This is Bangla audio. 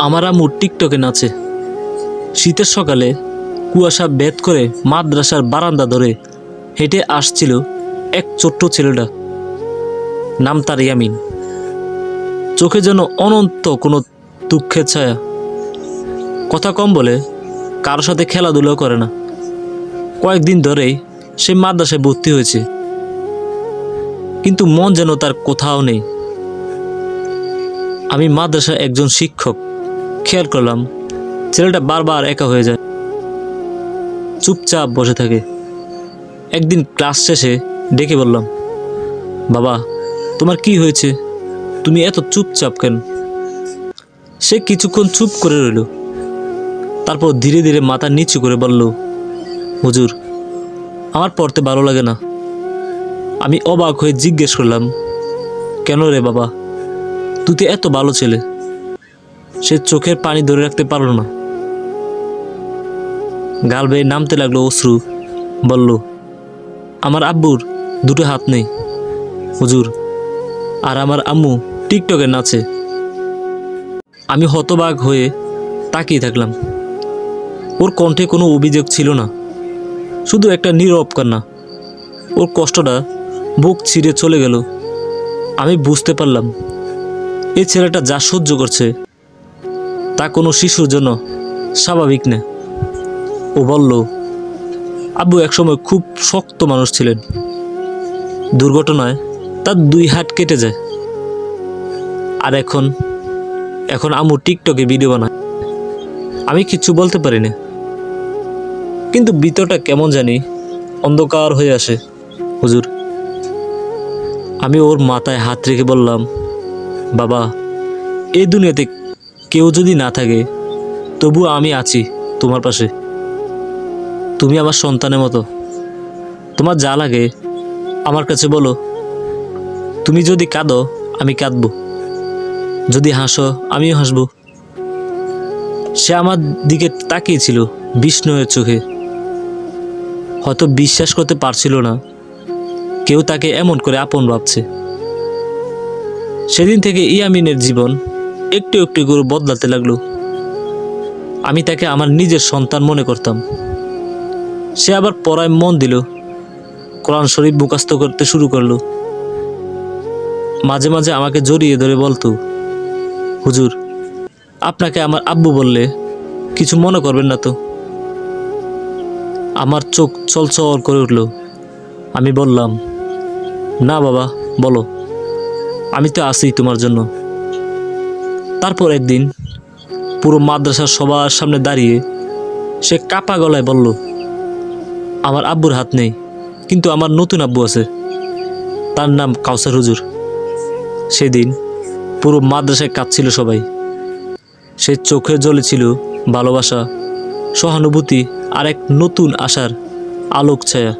আমার আম্মু টিকটকে নাচে। শীতের সকালে কুয়াশা ভেদ করে মাদ্রাসার বারান্দা ধরে হেঁটে আসছিল এক ছোট্ট ছেলেটা, নাম তার ইয়ামিন। চোখে যেন অনন্ত কোনো দুঃখের ছায়া। কথা কম বলে, কারোর সাথে খেলাধুলো করে না। কয়েকদিন ধরেই সে মাদ্রাসায় ভর্তি হয়েছে, কিন্তু মন যেন তার কোথাও নেই। আমি মাদ্রাসার একজন শিক্ষক, খেয়াল করলাম ছেলেটা বারবার একা হয়ে যায়, চুপচাপ বসে থাকে। একদিন ক্লাস শেষে ডেকে বললাম, বাবা, তোমার কি হয়েছে? তুমি এত চুপচাপ কেন? সে কিছুক্ষণ চুপ করে রইল, তারপর ধীরে ধীরে মাথা নিচু করে বলল, হুজুর, আমার পড়তে ভালো লাগে না। আমি অবাক হয়ে জিজ্ঞেস করলাম, কেন রে বাবা? তুই তো এত ভালো ছেলে। সে চোখের পানি ধরে রাখতে পারল না, গাল বেয়ে নামতে লাগলো অশ্রু। বলল, আমার আব্বুর দুটো হাত নেই হুজুর, আর আমার আম্মু টিকটকে নাচে। আমি হতবাক হয়ে তাকিয়ে থাকলাম। ওর কণ্ঠে কোনো অভিযোগ ছিল না, শুধু একটা নীরব কান্না। ওর কষ্টটা বুক ছিঁড়ে চলে গেল। আমি বুঝতে পারলাম এই ছেলেটা যা সহ্য করছে তা কোনো শিশুর জন্য স্বাভাবিক না। ও বলল, আব্বু একসময় খুব শক্ত মানুষ ছিলেন। দুর্ঘটনায় তার 2 হাত কেটে যায়, আর এখন আম্মু টিকটকে ভিডিও বানায়। আমি কিছু বলতে পারি না, কিন্তু ভিতরটা কেমন জানি অন্ধকার হয়ে আসে হুজুর। আমি ওর মাথায় হাত রেখে বললাম, বাবা, এই দুনিয়াতে কেউ যদি না থাকে, তবু আমি আছি তোমার পাশে। তুমি আমার সন্তানের মতো। তোমার যা লাগে আমার কাছে বলো। তুমি যদি কাঁদো আমি কাঁদবো, যদি হাসো আমিও হাসবো। সে আমার দিকে তাকিয়েছিল বিস্ময়ের চোখে। হয়তো বিশ্বাস করতে পারছিল না কেউ তাকে এমন করে আপন ভাবছে। সেদিন থেকে ইয়ামিনের জীবন একটু একটু করে বদলাতে লাগলো। আমি তাকে আমার নিজের সন্তান মনে করতাম। সে আবার পড়ায় মন দিল, কোরআন শরীফ মুখস্থ করতে শুরু করলো। মাঝে মাঝে আমাকে জড়িয়ে ধরে বলতো, হুজুর, আপনাকে আমার আব্বু বললে কিছু মনে করবেন না তো? আমার চোখ চলচল করে উঠল। আমি বললাম, না বাবা, বলো, আমি তো আছি তোমার জন্য। তারপর একদিন পুরো মাদ্রাসার সবার সামনে দাঁড়িয়ে সে কাপা গলায় বলল, আমার আব্বুর হাত নেই, কিন্তু আমার নতুন আব্বু আছে, তার নাম কাউসার হুজুর। সেদিন পুরো মাদ্রাসায় কাঁদছিল সবাই। সে চোখে জ্বলেছিল ভালোবাসা, সহানুভূতি আর এক নতুন আশার আলোক ছায়া।